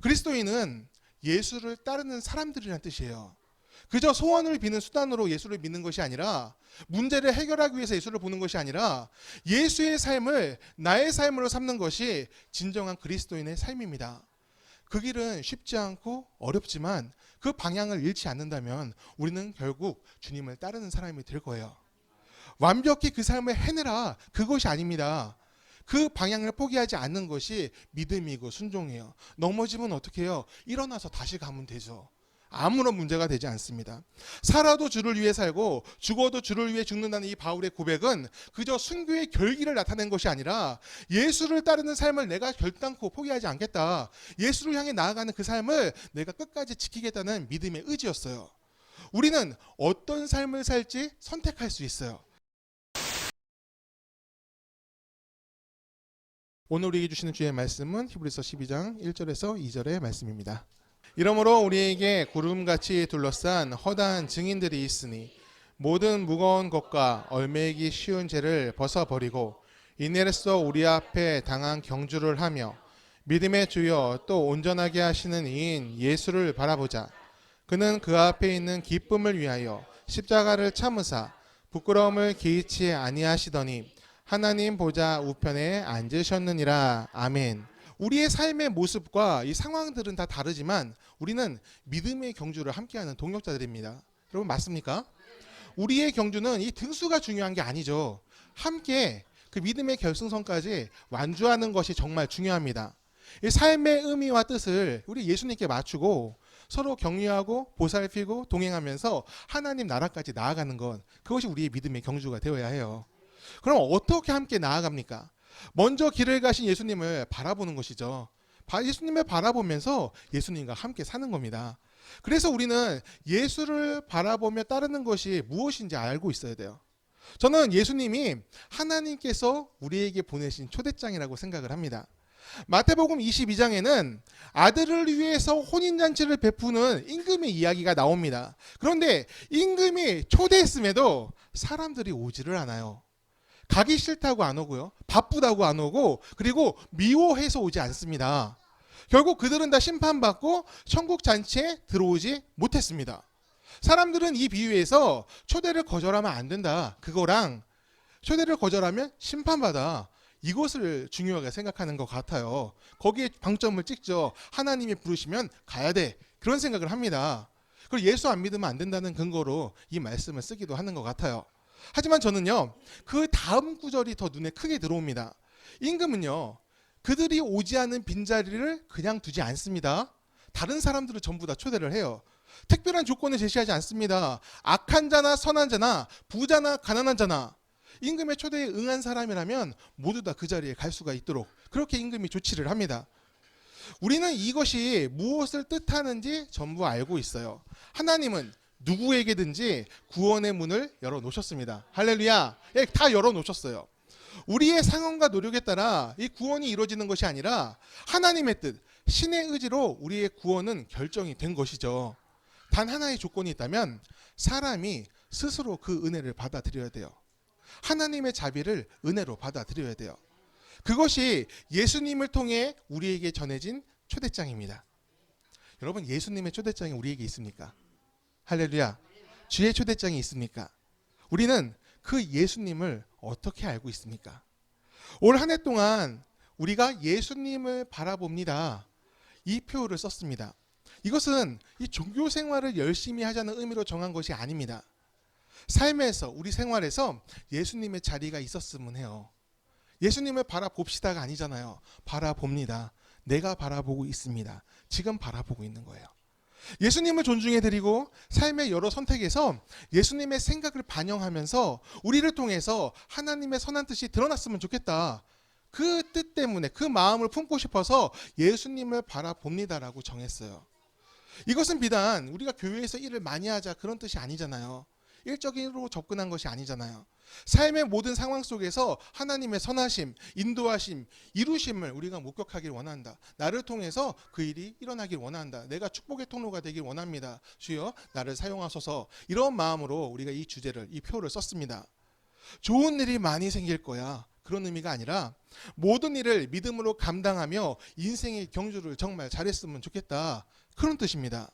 그리스도인은 예수를 따르는 사람들이라는 뜻이에요. 그저 소원을 비는 수단으로 예수를 믿는 것이 아니라, 문제를 해결하기 위해서 예수를 보는 것이 아니라 예수의 삶을 나의 삶으로 삼는 것이 진정한 그리스도인의 삶입니다. 그 길은 쉽지 않고 어렵지만 그 방향을 잃지 않는다면 우리는 결국 주님을 따르는 사람이 될 거예요. 완벽히 그 삶을 해내라, 그것이 아닙니다. 그 방향을 포기하지 않는 것이 믿음이고 순종이에요. 넘어지면 어떻게 해요? 일어나서 다시 가면 되죠. 아무런 문제가 되지 않습니다. 살아도 주를 위해 살고 죽어도 주를 위해 죽는다는 이 바울의 고백은 그저 순교의 결기를 나타낸 것이 아니라 예수를 따르는 삶을 내가 결단코 포기하지 않겠다, 예수를 향해 나아가는 그 삶을 내가 끝까지 지키겠다는 믿음의 의지였어요. 우리는 어떤 삶을 살지 선택할 수 있어요. 오늘 우리에게 주시는 주의 말씀은 히브리서 12장 1절에서 2절의 말씀입니다. 이러므로 우리에게 구름같이 둘러싼 허다한 증인들이 있으니 모든 무거운 것과 얼매기 쉬운 죄를 벗어버리고 이내로써 우리 앞에 당한 경주를 하며 믿음의 주여 또 온전하게 하시는 이인 예수를 바라보자. 그는 그 앞에 있는 기쁨을 위하여 십자가를 참으사 부끄러움을 개의치 아니하시더니 하나님 보좌 우편에 앉으셨느니라. 아멘. 우리의 삶의 모습과 이 상황들은 다 다르지만 우리는 믿음의 경주를 함께하는 동역자들입니다. 여러분 맞습니까? 우리의 경주는 이 등수가 중요한 게 아니죠. 함께 그 믿음의 결승선까지 완주하는 것이 정말 중요합니다. 이 삶의 의미와 뜻을 우리 예수님께 맞추고 서로 격려하고 보살피고 동행하면서 하나님 나라까지 나아가는 것, 그것이 우리의 믿음의 경주가 되어야 해요. 그럼 어떻게 함께 나아갑니까? 먼저 길을 가신 예수님을 바라보는 것이죠. 예수님을 바라보면서 예수님과 함께 사는 겁니다. 그래서 우리는 예수를 바라보며 따르는 것이 무엇인지 알고 있어야 돼요. 저는 예수님이 하나님께서 우리에게 보내신 초대장이라고 생각을 합니다. 마태복음 22장에는 아들을 위해서 혼인잔치를 베푸는 임금의 이야기가 나옵니다. 그런데 임금이 초대했음에도 사람들이 오지를 않아요. 가기 싫다고 안 오고요, 바쁘다고 안 오고, 그리고 미워해서 오지 않습니다. 결국 그들은 다 심판받고 천국 잔치에 들어오지 못했습니다. 사람들은 이 비유에서 초대를 거절하면 안 된다, 그거랑 초대를 거절하면 심판받아, 이것을 중요하게 생각하는 것 같아요. 거기에 방점을 찍죠. 하나님이 부르시면 가야 돼, 그런 생각을 합니다. 그리고 예수 안 믿으면 안 된다는 근거로 이 말씀을 쓰기도 하는 것 같아요. 하지만 저는요, 그 다음 구절이 더 눈에 크게 들어옵니다. 임금은요, 그들이 오지 않은 빈자리를 그냥 두지 않습니다. 다른 사람들을 전부 다 초대를 해요. 특별한 조건을 제시하지 않습니다. 악한 자나 선한 자나 부자나 가난한 자나 임금의 초대에 응한 사람이라면 모두 다 그 자리에 갈 수가 있도록 그렇게 임금이 조치를 합니다. 우리는 이것이 무엇을 뜻하는지 전부 알고 있어요. 하나님은 누구에게든지 구원의 문을 열어놓으셨습니다. 할렐루야. 다 열어놓으셨어요. 우리의 상황과 노력에 따라 이 구원이 이루어지는 것이 아니라 하나님의 뜻, 신의 의지로 우리의 구원은 결정이 된 것이죠. 단 하나의 조건이 있다면 사람이 스스로 그 은혜를 받아들여야 돼요. 하나님의 자비를 은혜로 받아들여야 돼요. 그것이 예수님을 통해 우리에게 전해진 초대장입니다. 여러분, 예수님의 초대장이 우리에게 있습니까? 할렐루야. 주의 초대장이 있습니까? 우리는 그 예수님을 어떻게 알고 있습니까? 올 한 해 동안 우리가 예수님을 바라봅니다, 이 표를 썼습니다. 이것은 이 종교 생활을 열심히 하자는 의미로 정한 것이 아닙니다. 삶에서, 우리 생활에서 예수님의 자리가 있었으면 해요. 예수님을 바라봅시다가 아니잖아요. 바라봅니다. 내가 바라보고 있습니다. 지금 바라보고 있는 거예요. 예수님을 존중해드리고 삶의 여러 선택에서 예수님의 생각을 반영하면서 우리를 통해서 하나님의 선한 뜻이 드러났으면 좋겠다, 그 뜻 때문에 그 마음을 품고 싶어서 예수님을 바라봅니다라고 정했어요. 이것은 비단 우리가 교회에서 일을 많이 하자 그런 뜻이 아니잖아요. 일적으로 접근한 것이 아니잖아요. 삶의 모든 상황 속에서 하나님의 선하심, 인도하심, 이루심을 우리가 목격하길 원한다. 나를 통해서 그 일이 일어나길 원한다. 내가 축복의 통로가 되길 원합니다. 주여 나를 사용하소서. 이런 마음으로 우리가 이 주제를, 이 표를 썼습니다. 좋은 일이 많이 생길 거야. 그런 의미가 아니라 모든 일을 믿음으로 감당하며 인생의 경주를 정말 잘했으면 좋겠다. 그런 뜻입니다.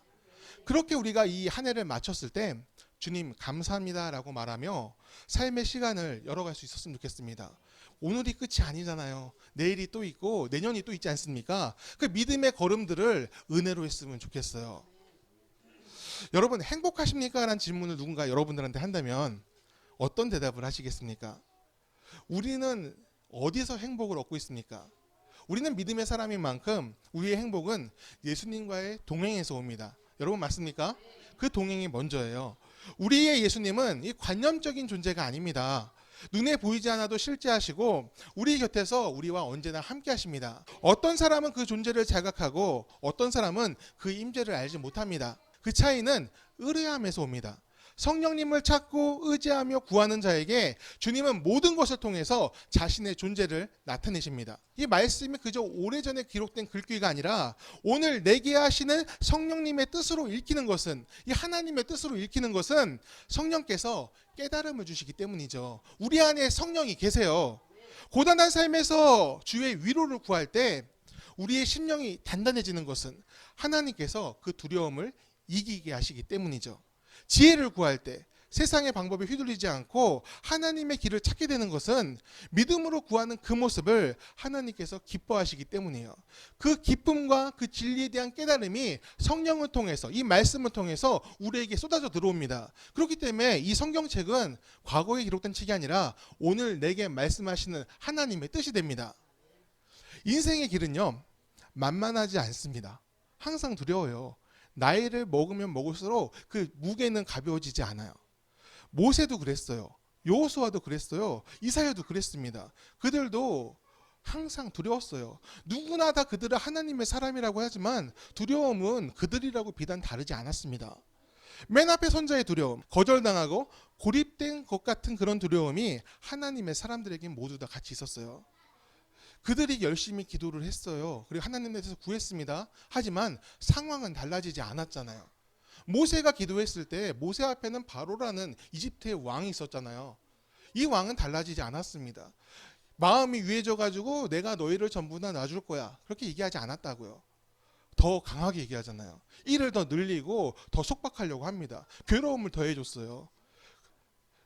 그렇게 우리가 이 한 해를 마쳤을 때 주님 감사합니다라고 말하며 삶의 시간을 열어갈 수 있었으면 좋겠습니다. 오늘이 끝이 아니잖아요. 내일이 또 있고 내년이 또 있지 않습니까? 그 믿음의 걸음들을 은혜로 했으면 좋겠어요. 여러분 행복하십니까? 라는 질문을 누군가 여러분들한테 한다면 어떤 대답을 하시겠습니까? 우리는 어디서 행복을 얻고 있습니까? 우리는 믿음의 사람인 만큼 우리의 행복은 예수님과의 동행에서 옵니다. 여러분 맞습니까? 그 동행이 먼저예요. 우리의 예수님은 이 관념적인 존재가 아닙니다. 눈에 보이지 않아도 실제하시고 우리 곁에서 우리와 언제나 함께 하십니다. 어떤 사람은 그 존재를 자각하고 어떤 사람은 그 임재를 알지 못합니다. 그 차이는 의뢰함에서 옵니다. 성령님을 찾고 의지하며 구하는 자에게 주님은 모든 것을 통해서 자신의 존재를 나타내십니다. 이 말씀이 그저 오래전에 기록된 글귀가 아니라 오늘 내게 하시는 성령님의 뜻으로 읽히는 것은, 이 하나님의 뜻으로 읽히는 것은 성령께서 깨달음을 주시기 때문이죠. 우리 안에 성령이 계세요. 고단한 삶에서 주의 위로를 구할 때 우리의 심령이 단단해지는 것은 하나님께서 그 두려움을 이기게 하시기 때문이죠. 지혜를 구할 때 세상의 방법에 휘둘리지 않고 하나님의 길을 찾게 되는 것은 믿음으로 구하는 그 모습을 하나님께서 기뻐하시기 때문이에요. 그 기쁨과 그 진리에 대한 깨달음이 성령을 통해서, 이 말씀을 통해서 우리에게 쏟아져 들어옵니다. 그렇기 때문에 이 성경책은 과거에 기록된 책이 아니라 오늘 내게 말씀하시는 하나님의 뜻이 됩니다. 인생의 길은요, 만만하지 않습니다. 항상 두려워요. 나이를 먹으면 먹을수록 그 무게는 가벼워지지 않아요. 모세도 그랬어요. 여호수아도 그랬어요. 이사야도 그랬습니다. 그들도 항상 두려웠어요. 누구나 다 그들은 하나님의 사람이라고 하지만 두려움은 그들이라고 비단 다르지 않았습니다. 맨 앞에 선자의 두려움, 거절당하고 고립된 것 같은 그런 두려움이 하나님의 사람들에게 모두 다 같이 있었어요. 그들이 열심히 기도를 했어요. 그리고 하나님께서 구했습니다. 하지만 상황은 달라지지 않았잖아요. 모세가 기도했을 때 모세 앞에는 바로라는 이집트의 왕이 있었잖아요. 이 왕은 달라지지 않았습니다. 마음이 유해져가지고 내가 너희를 전부 다 놔줄 거야. 그렇게 얘기하지 않았다고요. 더 강하게 얘기하잖아요. 일을 더 늘리고 더 속박하려고 합니다. 괴로움을 더해줬어요.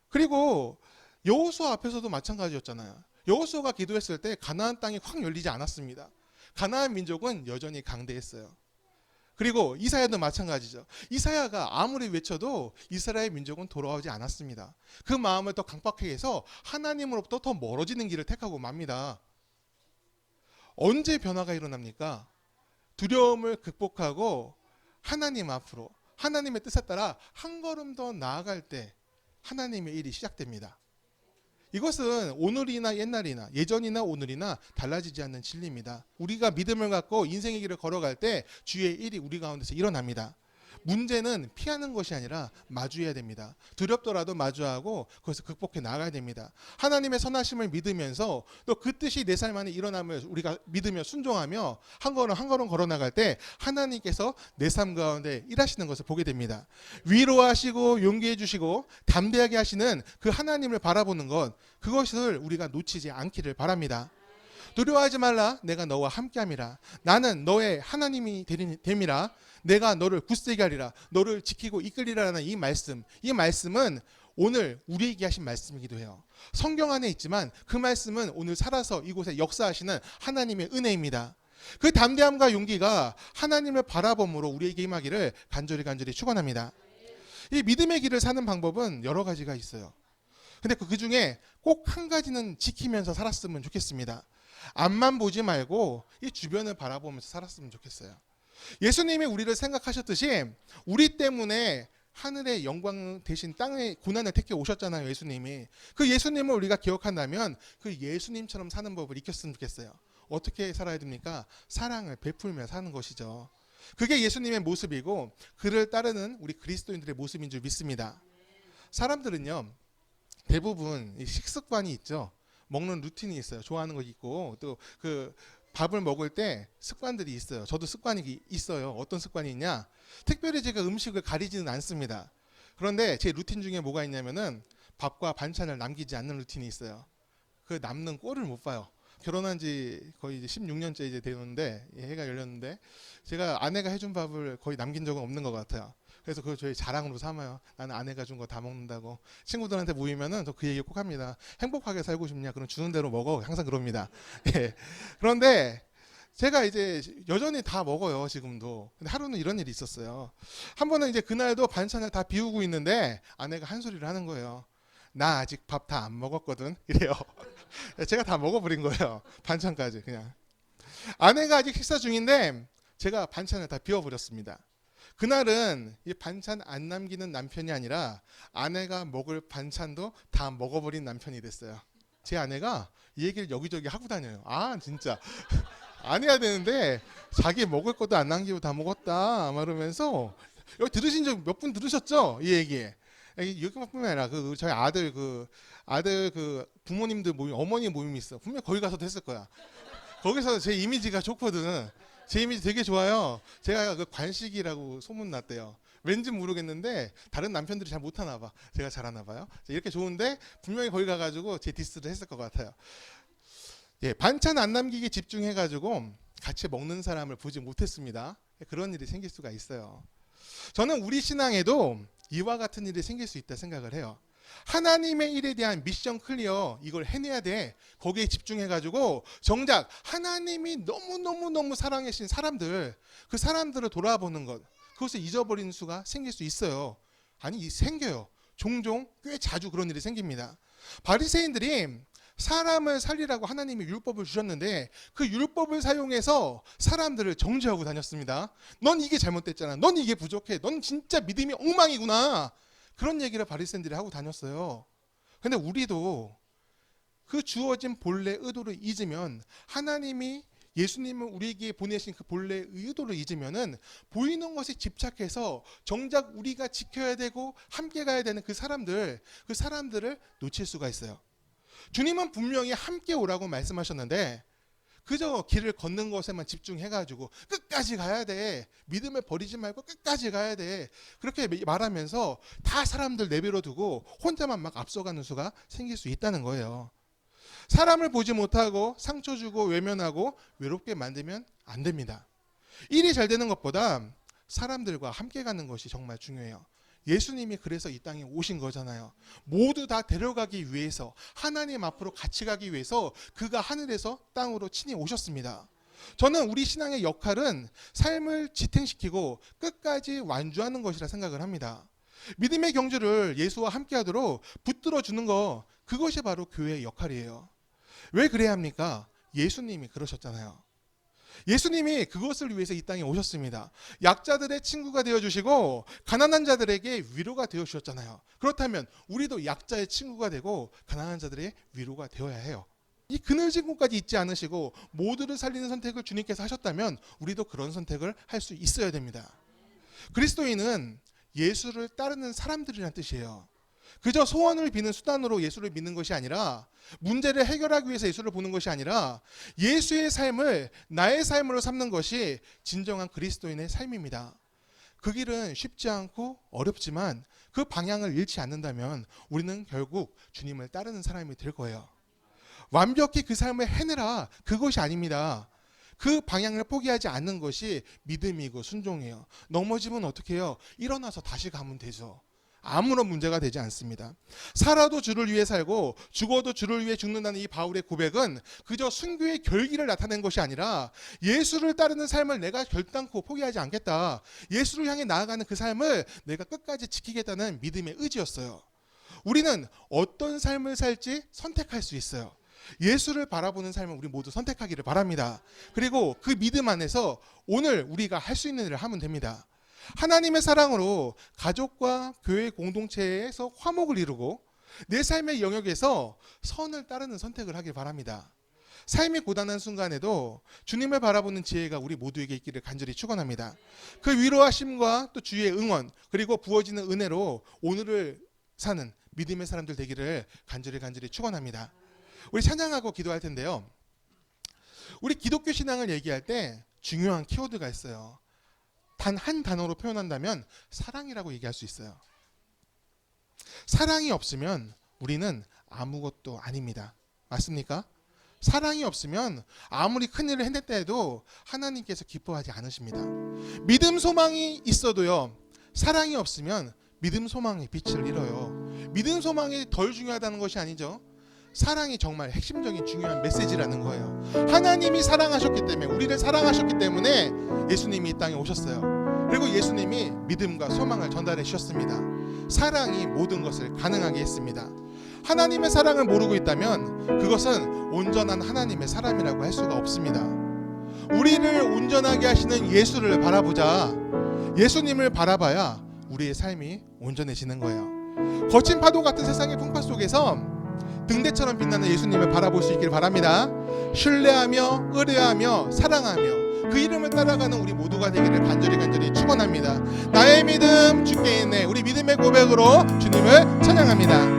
그리고 여호수아 앞에서도 마찬가지였잖아요. 여호수아가 기도했을 때 가나안 땅이 확 열리지 않았습니다. 가나안 민족은 여전히 강대했어요. 그리고 이사야도 마찬가지죠. 이사야가 아무리 외쳐도 이스라엘 민족은 돌아오지 않았습니다. 그 마음을 더 강박하게 해서 하나님으로부터 더 멀어지는 길을 택하고 맙니다. 언제 변화가 일어납니까? 두려움을 극복하고 하나님 앞으로, 하나님의 뜻에 따라 한 걸음 더 나아갈 때 하나님의 일이 시작됩니다. 이것은 오늘이나 옛날이나 예전이나 오늘이나 달라지지 않는 진리입니다. 우리가 믿음을 갖고 인생의 길을 걸어갈 때 주의 일이 우리 가운데서 일어납니다. 문제는 피하는 것이 아니라 마주해야 됩니다. 두렵더라도 마주하고 그것을 극복해 나가야 됩니다. 하나님의 선하심을 믿으면서 또 그 뜻이 내 삶 안에 일어남을 우리가 믿으며 순종하며 한 걸음 한 걸음 걸어 나갈 때 하나님께서 내 삶 가운데 일하시는 것을 보게 됩니다. 위로하시고 용기해 주시고 담대하게 하시는 그 하나님을 바라보는 것, 그것을 우리가 놓치지 않기를 바랍니다. 두려워하지 말라. 내가 너와 함께함이라. 나는 너의 하나님이 됨이라. 내가 너를 굳세게 하리라. 너를 지키고 이끌리라는 이 말씀은 오늘 우리에게 하신 말씀이기도 해요. 성경 안에 있지만 그 말씀은 오늘 살아서 이곳에 역사하시는 하나님의 은혜입니다. 그 담대함과 용기가 하나님을 바라봄으로 우리에게 임하기를 간절히 축원합니다. 이 믿음의 길을 사는 방법은 여러 가지가 있어요. 근데 그 중에 꼭 한 가지는 지키면서 살았으면 좋겠습니다. 앞만 보지 말고 이 주변을 바라보면서 살았으면 좋겠어요. 예수님이 우리를 생각하셨듯이 우리 때문에 하늘의 영광 대신 땅의 고난을 택해 오셨잖아요. 예수님이. 그 예수님을 우리가 기억한다면 그 예수님처럼 사는 법을 익혔으면 좋겠어요. 어떻게 살아야 됩니까? 사랑을 베풀며 사는 것이죠. 그게 예수님의 모습이고 그를 따르는 우리 그리스도인들의 모습인 줄 믿습니다. 사람들은요, 대부분 식습관이 있죠. 먹는 루틴이 있어요. 좋아하는 거 있고 또 그 밥을 먹을 때 습관들이 있어요. 저도 습관이 있어요. 어떤 습관이 있냐? 특별히 제가 음식을 가리지는 않습니다. 그런데 제 루틴 중에 뭐가 있냐면은 밥과 반찬을 남기지 않는 루틴이 있어요. 그 남는 꼴을 못 봐요. 결혼한 지 거의 이제 16년째 이제 되는데 해가 열렸는데 제가 아내가 해준 밥을 거의 남긴 적은 없는 것 같아요. 그래서 그걸 저희 자랑으로 삼아요. 나는 아내가 준 거 다 먹는다고. 친구들한테 모이면은 저 그 얘기 꼭 합니다. 행복하게 살고 싶냐? 그럼 주는 대로 먹어. 항상 그럽니다. 예. 그런데 제가 이제 여전히 다 먹어요, 지금도. 근데 하루는 이런 일이 있었어요. 한 번은 이제 그날도 반찬을 다 비우고 있는데 아내가 한 소리를 하는 거예요. 나 아직 밥 다 안 먹었거든. 이래요. 제가 다 먹어버린 거예요. 반찬까지 그냥. 아내가 아직 식사 중인데 제가 반찬을 다 비워버렸습니다. 그날은 이 반찬 안 남기는 남편이 아니라 아내가 먹을 반찬도 다 먹어버린 남편이 됐어요. 제 아내가 이 얘기를 여기저기 하고 다녀요. 아 진짜 안 해야 되는데 자기 먹을 것도 안 남기고 다 먹었다 말하면서 여기 들으신 적 몇 분 들으셨죠? 이 얘기. 여기뿐만 아니라 저희 아들 부모님들 모임, 어머니 모임이 있어. 분명 거기 가서도 했을 거야. 거기서 제 이미지가 좋거든. 제 이미지 되게 좋아요. 제가 그 관식이라고 소문 났대요. 왠지 모르겠는데 다른 남편들이 잘 못하나 봐. 제가 잘하나 봐요. 이렇게 좋은데 분명히 거기 가가지고 제 디스를 했을 것 같아요. 예, 반찬 안 남기기 집중해가지고 같이 먹는 사람을 보지 못했습니다. 그런 일이 생길 수가 있어요. 저는 우리 신앙에도 이와 같은 일이 생길 수 있다 생각을 해요. 하나님의 일에 대한 미션 클리어 이걸 해내야 돼. 거기에 집중해가지고 정작 하나님이 너무너무 사랑하신 사람들 그 사람들을 돌아보는 것 그것을 잊어버리는 수가 생길 수 있어요. 아니 생겨요. 종종 꽤 자주 그런 일이 생깁니다. 바리새인들이 사람을 살리라고 하나님이 율법을 주셨는데 그 율법을 사용해서 사람들을 정죄하고 다녔습니다. 넌 이게 잘못됐잖아. 넌 이게 부족해. 넌 진짜 믿음이 엉망이구나. 그런 얘기를 바리새인들이 하고 다녔어요. 근데 우리도 그 주어진 본래 의도를 잊으면 하나님이 예수님을 우리에게 보내신 그 본래 의도를 잊으면은 보이는 것에 집착해서 정작 우리가 지켜야 되고 함께 가야 되는 그 사람들을 놓칠 수가 있어요. 주님은 분명히 함께 오라고 말씀하셨는데 그저 길을 걷는 것에만 집중해가지고 끝까지 가야 돼. 믿음을 버리지 말고 끝까지 가야 돼. 그렇게 말하면서 다 사람들 내버려 두고 혼자만 막 앞서가는 수가 생길 수 있다는 거예요. 사람을 보지 못하고 상처 주고 외면하고 외롭게 만들면 안 됩니다. 일이 잘 되는 것보다 사람들과 함께 가는 것이 정말 중요해요. 예수님이 그래서 이 땅에 오신 거잖아요. 모두 다 데려가기 위해서 하나님 앞으로 같이 가기 위해서 그가 하늘에서 땅으로 친히 오셨습니다. 저는 우리 신앙의 역할은 삶을 지탱시키고 끝까지 완주하는 것이라 생각을 합니다. 믿음의 경주를 예수와 함께하도록 붙들어 주는 거 그것이 바로 교회의 역할이에요. 왜 그래야 합니까? 예수님이 그러셨잖아요. 예수님이 그것을 위해서 이 땅에 오셨습니다. 약자들의 친구가 되어주시고 가난한 자들에게 위로가 되어주셨잖아요. 그렇다면 우리도 약자의 친구가 되고 가난한 자들의 위로가 되어야 해요. 이 그늘진 곳까지 있지 않으시고 모두를 살리는 선택을 주님께서 하셨다면 우리도 그런 선택을 할 수 있어야 됩니다. 그리스도인은 예수를 따르는 사람들이란 뜻이에요. 그저 소원을 비는 수단으로 예수를 믿는 것이 아니라 문제를 해결하기 위해서 예수를 보는 것이 아니라 예수의 삶을 나의 삶으로 삼는 것이 진정한 그리스도인의 삶입니다. 그 길은 쉽지 않고 어렵지만 그 방향을 잃지 않는다면 우리는 결국 주님을 따르는 사람이 될 거예요. 완벽히 그 삶을 해내라 그것이 아닙니다. 그 방향을 포기하지 않는 것이 믿음이고 순종이에요. 넘어지면 어떻게 해요? 일어나서 다시 가면 되죠. 아무런 문제가 되지 않습니다. 살아도 주를 위해 살고 죽어도 주를 위해 죽는다는 이 바울의 고백은 그저 순교의 결기를 나타낸 것이 아니라 예수를 따르는 삶을 내가 결단코 포기하지 않겠다. 예수를 향해 나아가는 그 삶을 내가 끝까지 지키겠다는 믿음의 의지였어요. 우리는 어떤 삶을 살지 선택할 수 있어요. 예수를 바라보는 삶을 우리 모두 선택하기를 바랍니다. 그리고 그 믿음 안에서 오늘 우리가 할 수 있는 일을 하면 됩니다. 하나님의 사랑으로 가족과 교회 공동체에서 화목을 이루고 내 삶의 영역에서 선을 따르는 선택을 하길 바랍니다. 삶이 고단한 순간에도 주님을 바라보는 지혜가 우리 모두에게 있기를 간절히 축원합니다. 그 위로하심과 또 주의 응원 그리고 부어지는 은혜로 오늘을 사는 믿음의 사람들 되기를 간절히 축원합니다. 우리 찬양하고 기도할 텐데요. 우리 기독교 신앙을 얘기할 때 중요한 키워드가 있어요. 단 한 단어로 표현한다면 사랑이라고 얘기할 수 있어요. 사랑이 없으면 우리는 아무것도 아닙니다. 맞습니까? 사랑이 없으면 아무리 큰일을 해냈다 해도 하나님께서 기뻐하지 않으십니다. 믿음 소망이 있어도요, 사랑이 없으면 믿음 소망의 빛을 잃어요. 믿음 소망이 덜 중요하다는 것이 아니죠. 사랑이 정말 핵심적인 중요한 메시지라는 거예요. 하나님이 사랑하셨기 때문에, 우리를 사랑하셨기 때문에 예수님이 이 땅에 오셨어요. 그리고 예수님이 믿음과 소망을 전달해 주셨습니다. 사랑이 모든 것을 가능하게 했습니다. 하나님의 사랑을 모르고 있다면 그것은 온전한 하나님의 사람이라고 할 수가 없습니다. 우리를 온전하게 하시는 예수를 바라보자. 예수님을 바라봐야 우리의 삶이 온전해지는 거예요. 거친 파도 같은 세상의 풍파 속에서 등대처럼 빛나는 예수님을 바라볼 수 있길 바랍니다. 신뢰하며 의뢰하며 사랑하며 그 이름을 따라가는 우리 모두가 되기를 간절히 축원합니다. 나의 믿음 주께 있네. 우리 믿음의 고백으로 주님을 찬양합니다.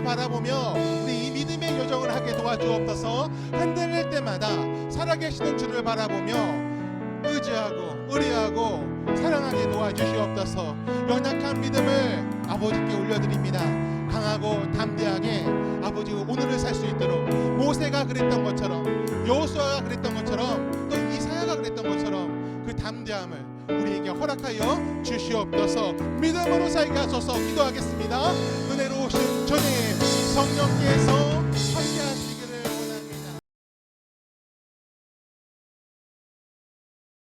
바라보며 우리 이 믿음의 여정을 하게 도와주옵소서. 흔들릴 때마다 살아계시는 주를 바라보며 의지하고 의뢰하고 사랑하게 도와주시옵소서. 연약한 믿음을 아버지께 올려드립니다. 강하고 담대하게 아버지 오늘을 살 수 있도록 모세가 그랬던 것처럼, 여호수아가 그랬던 것처럼, 또 이사야가 그랬던 것처럼 그 담대함을 우리에게 허락하여 주시옵소서. 믿음으로 살게 하소서. 기도하겠습니다. 은혜로우신 주님, 성령께서